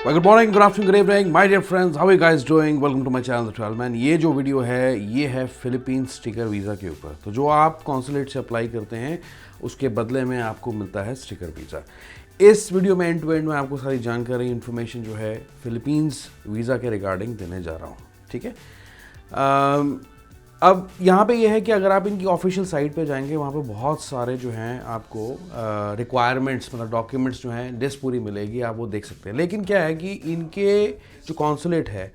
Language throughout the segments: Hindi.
Well, good morning, good afternoon, good evening, my dear friends. How are you guys doing? Welcome to my channel, The Travel Man. ये जो वीडियो है ये है फिलीपींस स्टिकर वीज़ा के ऊपर। तो जो आप कॉन्सुलेट से अप्लाई करते हैं उसके बदले में आपको मिलता है स्टिकर वीज़ा। इस वीडियो में एंड टू एंड में आपको सारी जानकारी इन्फॉर्मेशन जो है फिलीपींस वीज़ा के रिगार्डिंग देने जा रहा हूँ, ठीक है। अब यहाँ पे ये है कि अगर आप इनकी ऑफिशियल साइट पे जाएंगे वहाँ पे बहुत सारे जो हैं आपको रिक्वायरमेंट्स मतलब डॉक्यूमेंट्स जो हैं लिस्ट पूरी मिलेगी, आप वो देख सकते हैं। लेकिन क्या है कि इनके जो कॉन्सुलेट है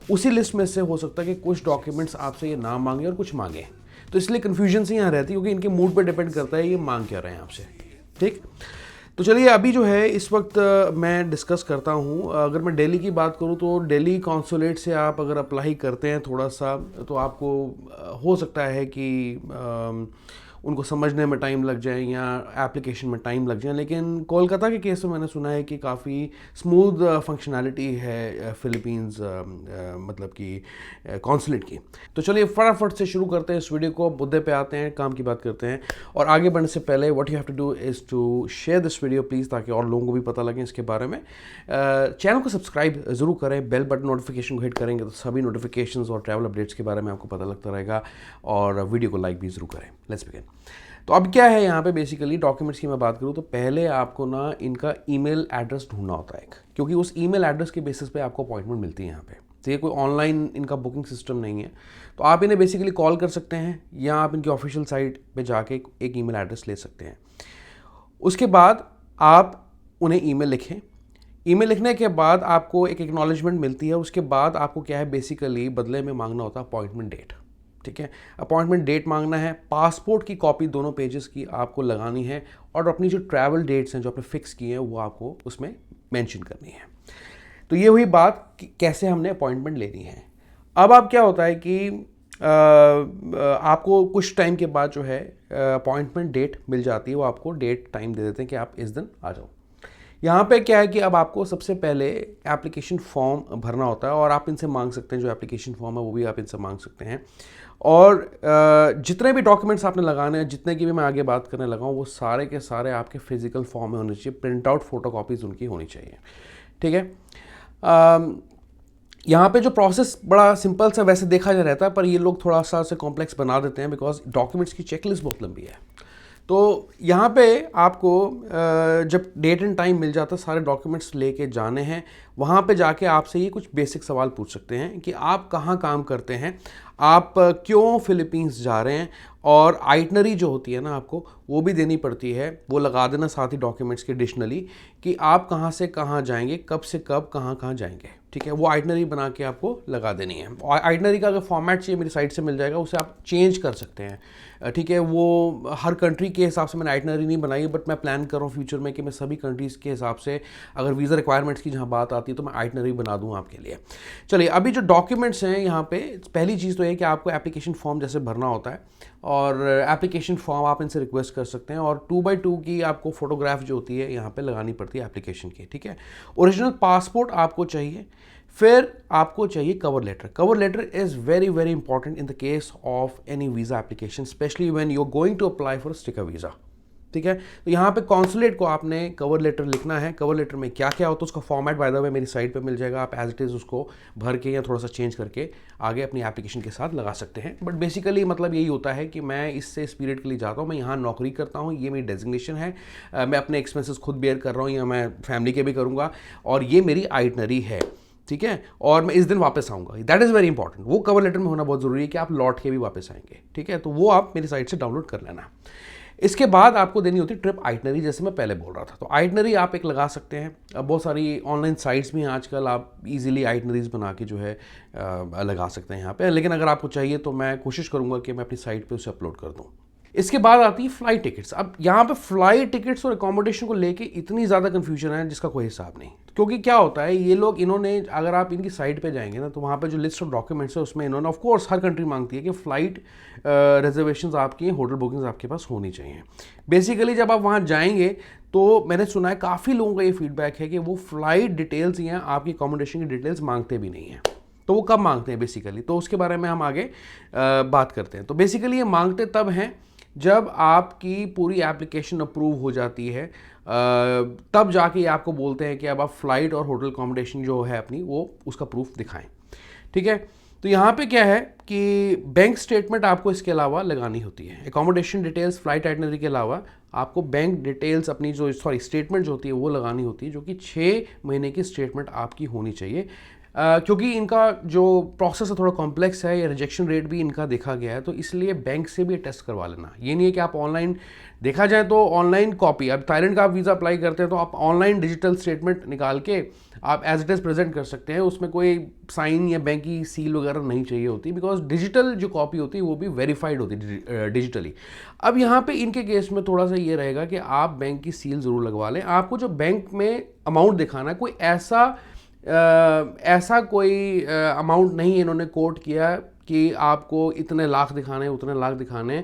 उसी लिस्ट में से हो सकता है कि कुछ डॉक्यूमेंट्स आपसे ये ना मांगे और कुछ मांगे, तो इसलिए कन्फ्यूजन से यहाँ रहती है क्योंकि इनके मूड पर डिपेंड करता है ये मांग क्या रहे हैं आपसे, ठीक। तो चलिए अभी जो है इस वक्त मैं डिस्कस करता हूँ। अगर मैं दिल्ली की बात करूँ तो दिल्ली कॉन्सुलेट से आप अगर अप्लाई करते हैं थोड़ा सा तो आपको हो सकता है कि उनको समझने में टाइम लग जाए या एप्लीकेशन में टाइम लग जाए। लेकिन कोलकाता के केस में मैंने सुना है कि काफ़ी स्मूथ फंक्शनैलिटी है फिलीपींस मतलब कि कॉन्सुलेट की। तो चलिए फटाफट से शुरू करते हैं इस वीडियो को, मुद्दे पे आते हैं, काम की बात करते हैं। और आगे बढ़ने से पहले what you have to do is to share this video please, ताकि और लोगों को भी पता लगे इसके बारे में। चैनल को सब्सक्राइब ज़रूर करें, बेल बटन नोटिफिकेशन को हिट करेंगे तो सभी नोटिफिकेशंस और ट्रैवल अपडेट्स के बारे में आपको पता लगता रहेगा। और वीडियो को लाइक भी ज़रूर करें। Let's begin. तो अब क्या है यहाँ पे बेसिकली डॉक्यूमेंट्स की मैं बात करूँ तो पहले आपको ना इनका ईमेल एड्रेस ढूंढना होता है, क्योंकि उस ईमेल एड्रेस के बेसिस पे आपको अपॉइंटमेंट मिलती है यहाँ पे। तो ये कोई ऑनलाइन इनका बुकिंग सिस्टम नहीं है। तो आप इन्हें बेसिकली कॉल कर सकते हैं या आप इनकी ऑफिशियल साइट पे जाके एक ईमेल एड्रेस ले सकते हैं। उसके बाद आप उन्हें ईमेल लिखें। ईमेल लिखने के बाद आपको एक एक्नॉलेजमेंट मिलती है। उसके बाद आपको क्या है बेसिकली बदले में मांगना होता है अपॉइंटमेंट डेट, ठीक है। अपॉइंटमेंट डेट मांगना है, पासपोर्ट की कॉपी दोनों पेजेस की आपको लगानी है और अपनी जो ट्रैवल डेट्स हैं जो आपने फिक्स किए हैं वो आपको उसमें मेंशन करनी है। तो ये हुई बात कि कैसे हमने अपॉइंटमेंट लेनी है। अब आप क्या होता है कि आपको कुछ टाइम के बाद जो है अपॉइंटमेंट डेट मिल जाती है, वो आपको डेट टाइम दे देते हैं कि आप इस दिन आ जाओ। यहाँ पे क्या है कि अब आपको सबसे पहले एप्लीकेशन फॉर्म भरना होता है और आप इनसे मांग सकते हैं, जो एप्लीकेशन फॉर्म है वो भी आप इनसे मांग सकते हैं। और जितने भी डॉक्यूमेंट्स आपने लगाने हैं, जितने की भी मैं आगे बात करने लगा हूँ, वो सारे के सारे आपके फिजिकल फॉर्म में होने चाहिए, प्रिंट आउट फोटोकॉपीज़ उनकी होनी चाहिए, ठीक है। यहाँ पे जो प्रोसेस बड़ा सिंपल सा वैसे देखा जा रहता है, पर ये लोग थोड़ा सा उसे कॉम्प्लेक्स बना देते हैं बिकॉज डॉक्यूमेंट्स की चेकलिस्ट बहुत लंबी है। तो यहाँ पे आपको जब डेट एंड टाइम मिल जाता है सारे डॉक्यूमेंट्स लेके जाने हैं। वहाँ पे जाके आपसे ये कुछ बेसिक सवाल पूछ सकते हैं कि आप कहाँ काम करते हैं, आप क्यों फिलीपींस जा रहे हैं, और आइटनरी जो होती है ना आपको वो भी देनी पड़ती है, वो लगा देना साथ ही डॉक्यूमेंट्स के एडिशनली कि आप कहाँ से कहाँ जाएंगे, कब से कब कहाँ कहाँ जाएंगे, ठीक है। वो आइटनरी बना के आपको लगा देनी है। और आइटनरी का अगर फॉर्मेट चाहिए मेरी साइट से मिल जाएगा, उसे आप चेंज कर सकते हैं, ठीक है। वो हर कंट्री के हिसाब से मैंने आइटनरी नहीं बनाई, बट मैं प्लान कर रहा हूँ फ्यूचर में कि मैं सभी कंट्रीज़ के हिसाब से अगर वीज़ा रिक्वायरमेंट्स की जहाँ बात आती है तो मैं आइटनरी बना दूँ आपके लिए। चलिए अभी जो डॉक्यूमेंट्स हैं यहाँ पे, पहली चीज़ तो ये कि आपको एप्लीकेशन फॉर्म जैसे भरना होता है, और एप्लीकेशन फॉर्म आप इनसे रिक्वेस्ट कर सकते हैं, और 2x2 की आपको फोटोग्राफ जो होती है यहाँ पे लगानी पड़ती है एप्लीकेशन की, ठीक है। ओरिजिनल पासपोर्ट आपको चाहिए, फिर आपको चाहिए cover letter. Cover letter is very very important in the case of any visa application, specially when you are going to apply for sticker visa, ठीक है। तो यहाँ पे कॉन्सुलेट को आपने कवर लेटर लिखना है। कवर लेटर में क्या क्या होता है उसका फॉर्मेट बाय द वे मेरी साइट पे मिल जाएगा, आप एज इट इज़ उसको भर के या थोड़ा सा चेंज करके आगे अपनी एप्लीकेशन के साथ लगा सकते हैं। बट बेसिकली मतलब यही होता है कि मैं इससे इस पीरियड के लिए जाता हूँ, मैं यहाँ नौकरी करता हूँ, ये मेरी डेजिग्नेशन है, मैं अपने एक्सपेंसेस खुद बेयर कर रहा हूँ या मैं फैमिली के भी करूँगा, और ये मेरी आइटनरी है, ठीक है। और मैं इस दिन वापस आऊँगा, दैट इज़ वेरी इंपॉर्टेंट। वो कवर लेटर में होना बहुत ज़रूरी है कि आप लौट के भी वापस आएंगे, ठीक है। तो वो आप मेरी साइट से डाउनलोड कर लेना। इसके बाद आपको देनी होती है ट्रिप आइटनरी, जैसे मैं पहले बोल रहा था। तो आइटनरी आप एक लगा सकते हैं, अब बहुत सारी ऑनलाइन साइट्स भी हैं आजकल, आप इजीली आइटनरीज बना के जो है लगा सकते हैं यहाँ पे। लेकिन अगर आपको चाहिए तो मैं कोशिश करूँगा कि मैं अपनी साइट पे उसे अपलोड कर दूँ। इसके बाद आती है फ़्लाइट टिकट्स। अब यहाँ पे फ़्लाइट टिकट्स और अकोमोडेशन को लेके इतनी ज़्यादा कन्फ्यूजन है जिसका कोई हिसाब नहीं। क्योंकि क्या होता है, ये लोग इन्होंने, अगर आप इनकी साइट पे जाएंगे ना तो वहाँ पे जो लिस्ट ऑफ डॉक्यूमेंट्स है उसमें इन्होंने, ऑफ कोर्स हर कंट्री मांगती है कि फ़्लाइट रिजर्वेशंस आपकी, होटल बुकिंग्स आपके पास होनी चाहिए। बेसिकली जब आप वहाँ जाएंगे तो मैंने सुना है काफ़ी लोगों का ये फीडबैक है कि वो फ़्लाइट डिटेल्स या आपकी अकोमोडेशन की डिटेल्स मांगते भी नहीं हैं। तो वो कब मांगते हैं बेसिकली, तो उसके बारे में हम आगे बात करते हैं। तो बेसिकली ये मांगते तब हैं जब आपकी पूरी एप्लीकेशन अप्रूव हो जाती है, तब जाके ये आपको बोलते हैं कि अब आप फ्लाइट और होटल अकोमोडेशन जो है अपनी वो उसका प्रूफ दिखाएं। ठीक है, तो यहाँ पे क्या है कि बैंक स्टेटमेंट आपको इसके अलावा लगानी होती है। अकोमोडेशन डिटेल्स, फ्लाइट आइटनरी के अलावा आपको बैंक डिटेल्स अपनी जो स्टेटमेंट जो होती है वो लगानी होती है, जो कि 6 महीने की स्टेटमेंट आपकी होनी चाहिए। क्योंकि इनका जो प्रोसेस है थोड़ा कॉम्प्लेक्स है, या रिजेक्शन रेट भी इनका देखा गया है, तो इसलिए बैंक से भी टेस्ट करवा लेना। ये नहीं है कि आप ऑनलाइन, देखा जाए तो ऑनलाइन कॉपी, अब थाईलैंड का आप वीज़ा अप्लाई करते हैं तो आप ऑनलाइन डिजिटल स्टेटमेंट निकाल के आप एज इट इज़ प्रेजेंट कर सकते हैं, उसमें कोई साइन या बैंक की सील वगैरह नहीं चाहिए होती, बिकॉज डिजिटल जो कॉपी होती है वो भी वेरीफाइड होती है डिजिटली। अब यहाँ पे इनके केस में थोड़ा सा ये रहेगा कि आप बैंक की सील ज़रूर लगवा लें। आपको जो बैंक में अमाउंट दिखाना है, कोई ऐसा कोई अमाउंट नहीं इन्होंने कोट किया कि आपको इतने लाख दिखाने उतने लाख दिखाने।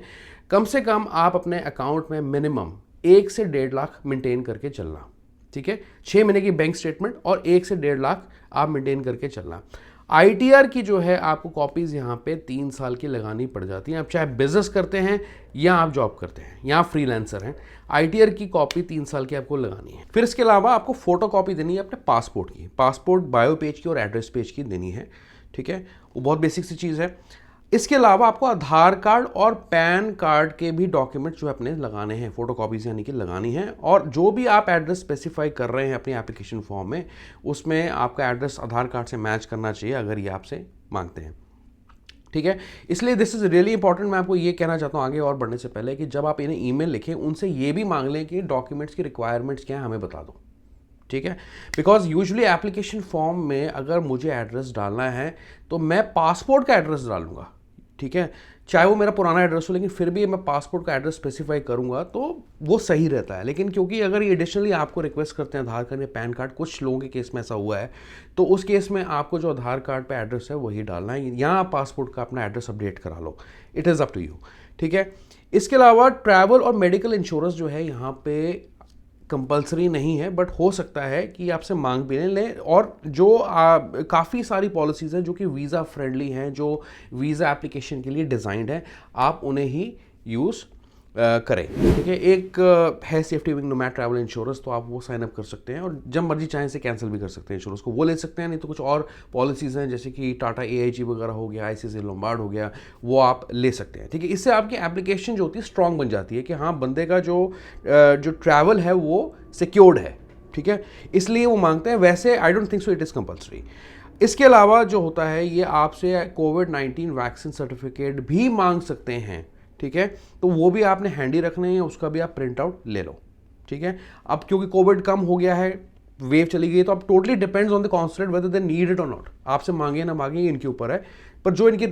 कम से कम आप अपने अकाउंट में मिनिमम 1 से 1.5 लाख मेंटेन करके चलना। ठीक है, 6 महीने की बैंक स्टेटमेंट और 1 से 1.5 लाख आप मेंटेन करके चलना। ITR की जो है आपको कॉपीज़ यहाँ पे 3 साल की लगानी पड़ जाती हैं। आप चाहे बिजनेस करते हैं या आप जॉब करते हैं या फ्रीलांसर हैं, ITR की कॉपी 3 साल की आपको लगानी है। फिर इसके अलावा आपको फोटो कॉपी देनी है अपने पासपोर्ट की, पासपोर्ट बायो पेज की और एड्रेस पेज की देनी है। ठीक है, वो बहुत बेसिक सी चीज़ है। इसके अलावा आपको आधार कार्ड और पैन कार्ड के भी डॉक्यूमेंट जो अपने लगाने हैं, फोटोकॉपीज़ यानी कि लगानी है। और जो भी आप एड्रेस स्पेसिफाई कर रहे हैं अपनी एप्लीकेशन फॉर्म में, उसमें आपका एड्रेस आधार कार्ड से मैच करना चाहिए अगर ये आपसे मांगते हैं। ठीक है, इसलिए दिस इज़ रियली इंपॉर्टेंट। मैं आपको ये कहना चाहता हूँ आगे और बढ़ने से पहले कि जब आप इन्हें ईमेल लिखें, उनसे ये भी मांग लें कि डॉक्यूमेंट्स की रिक्वायरमेंट्स क्या है हमें बता दो। ठीक है, बिकॉज यूजुअली एप्लीकेशन फॉर्म में अगर मुझे एड्रेस डालना है तो मैं पासपोर्ट का एड्रेस डालूंगा। ठीक है, चाहे वो मेरा पुराना एड्रेस हो, लेकिन फिर भी मैं पासपोर्ट का एड्रेस स्पेसिफाई करूंगा तो वो सही रहता है। लेकिन क्योंकि अगर ये एडिशनली आपको रिक्वेस्ट करते हैं आधार कार्ड या पैन कार्ड, कुछ लोगों के केस में ऐसा हुआ है, तो उस केस में आपको जो आधार कार्ड पे एड्रेस है वही डालना है, या आप पासपोर्ट का अपना एड्रेस अपडेट करा लो। It is up to you. ठीक है, इसके अलावा ट्रैवल और मेडिकल इंश्योरेंस जो है यहाँ पे कंपलसरी नहीं है, बट हो सकता है कि आपसे मांग भी लें। और जो काफ़ी सारी पॉलिसीज़ हैं जो कि वीज़ा फ्रेंडली हैं, जो वीज़ा एप्लीकेशन के लिए डिज़ाइंड है, आप उन्हें ही यूज़ करें। ठीक है, एक है safety wing nomad travel insurance, तो आप वो साइन अप कर सकते हैं और जब मर्जी चाहें से कैंसिल भी कर सकते हैं इंश्योरेंस को, वो ले सकते हैं। नहीं तो कुछ और पॉलिसीज़ हैं जैसे कि टाटा AIG वगैरह हो गया, ICICI लोम्बार्ड हो गया, वो आप ले सकते हैं। ठीक है, इससे आपकी एप्लीकेशन जो होती है स्ट्रॉन्ग बन जाती है कि हाँ, बंदे का जो ट्रैवल है वो सिक्योर्ड है। ठीक है, इसलिए वो मांगते हैं। वैसे I don't think so it is compulsory. इसके अलावा जो होता है, ये आपसे कोविड-19 वैक्सीन सर्टिफिकेट भी मांग सकते हैं। ठीक है, तो वो भी आपने हैंडी रखने हैं, उसका भी आप प्रिंट आउट ले लो। ठीक है, अब क्योंकि कोविड कम हो गया है, वेव चली गई, तो अब totally depends on the consulate whether they need it और नॉट। आपसे मांगे ना मांगे ये इनके ऊपर है, पर जो इनकी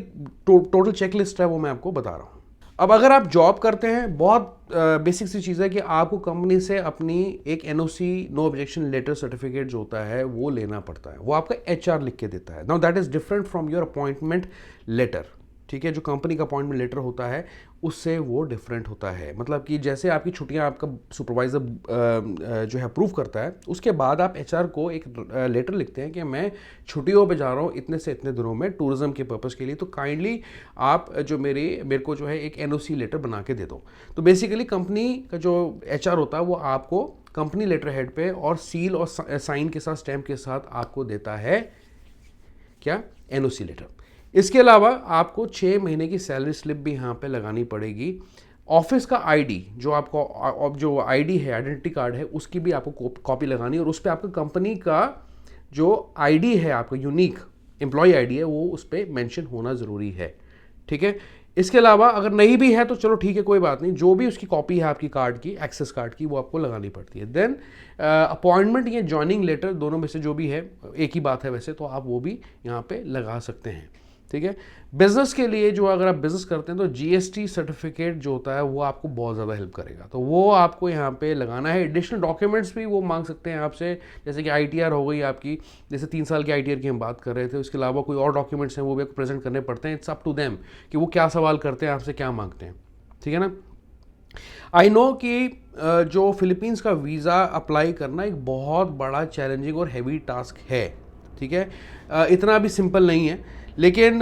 टोटल चेकलिस्ट है वो मैं आपको बता रहा हूँ। अब अगर आप जॉब करते हैं, बहुत बेसिक सी चीज़ है कि आपको कंपनी से अपनी एक NOC no objection letter certificate जो होता है वो लेना पड़ता है। वो आपका HR लिख के देता है। Now that is different from your appointment letter. ठीक है, जो कंपनी का अपॉइंटमेंट लेटर होता है उससे वो डिफरेंट होता है। मतलब कि जैसे आपकी छुट्टियां आपका सुपरवाइज़र जो है अप्रूव करता है, उसके बाद आप HR को एक लेटर लिखते हैं कि मैं छुट्टियों पे जा रहा हूँ इतने से इतने दिनों में टूरिज्म के पर्पज़ के लिए, तो काइंडली आप जो मेरे को जो है एक NOC लेटर बना के दे दो। तो बेसिकली कंपनी का जो HR होता है वो आपको कंपनी लेटर हेड पे और सील और साइन के साथ, स्टैम्प के साथ आपको देता है क्या, NOC लेटर। इसके अलावा आपको 6 महीने की सैलरी स्लिप भी यहाँ पे लगानी पड़ेगी। ऑफिस का ID, जो आपको जो ID है, आइडेंटिटी कार्ड है, उसकी भी आपको कॉपी लगानी है और उस पर आपका कंपनी का जो ID है, आपका यूनिक एम्प्लॉय ID है, वो उस पर मेंशन होना ज़रूरी है। ठीक है, इसके अलावा अगर नहीं भी है तो चलो ठीक है, कोई बात नहीं, जो भी उसकी कॉपी है आपकी कार्ड की, एक्सेस कार्ड की, वो आपको लगानी पड़ती है। देन अपॉइंटमेंट या जॉइनिंग लेटर, दोनों में से जो भी है, एक ही बात है वैसे, तो आप वो भी यहाँ पे लगा सकते हैं। ठीक है, बिजनेस के लिए जो अगर आप बिजनेस करते हैं तो GST सर्टिफिकेट जो होता है वो आपको बहुत ज़्यादा हेल्प करेगा, तो वो आपको यहाँ पे लगाना है। एडिशनल डॉक्यूमेंट्स भी वो मांग सकते हैं आपसे, जैसे कि ITR हो गई आपकी, जैसे 3 साल की ITR की हम बात कर रहे थे। उसके अलावा कोई और डॉक्यूमेंट्स हैं वो भी आपको प्रेजेंट करने पड़ते हैं। इट्स अप टू देम कि वो क्या सवाल करते हैं आपसे, क्या मांगते हैं। ठीक है ना। आई नो कि जो फिलीपींस का वीज़ा अप्लाई करना एक बहुत बड़ा चैलेंजिंग और हैवी टास्क है। ठीक है, इतना भी सिंपल नहीं है, लेकिन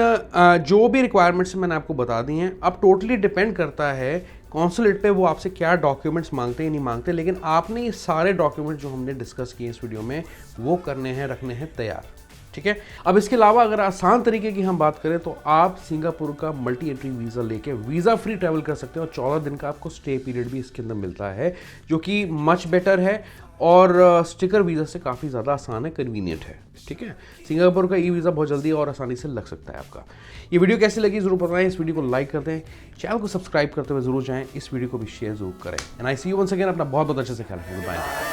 जो भी रिक्वायरमेंट्स मैंने आपको बता दी हैं, अब टोटली डिपेंड करता है कॉन्सुलेट पे वो आपसे क्या डॉक्यूमेंट्स मांगते हैं नहीं मांगते, लेकिन आपने ये सारे डॉक्यूमेंट जो हमने डिस्कस किए इस वीडियो में वो करने हैं, रखने हैं तैयार। ठीक है। अब इसके अलावा अगर आसान तरीके की हम बात करें तो आप सिंगापुर का मल्टी एंट्री वीज़ा लेके वीज़ा फ्री ट्रैवल कर सकते हैं और 14 दिन का आपको स्टे पीरियड भी इसके अंदर मिलता है, जो कि मच बेटर है और स्टिकर वीज़ा से काफ़ी ज़्यादा आसान है, कन्वीनियंट है। ठीक है। सिंगापुर का ई वीज़ा बहुत जल्दी और आसानी से लग सकता है आपका। ये वीडियो कैसी लगी ज़रूर बताएं, इस वीडियो को लाइक कर दें, चैनल को सब्सक्राइब करते हुए ज़रूर जाएं, इस वीडियो को भी शेयर ज़रूर करें। And I see you once again. अपना बहुत बहुत अच्छे से ख्याल रखें। बाय।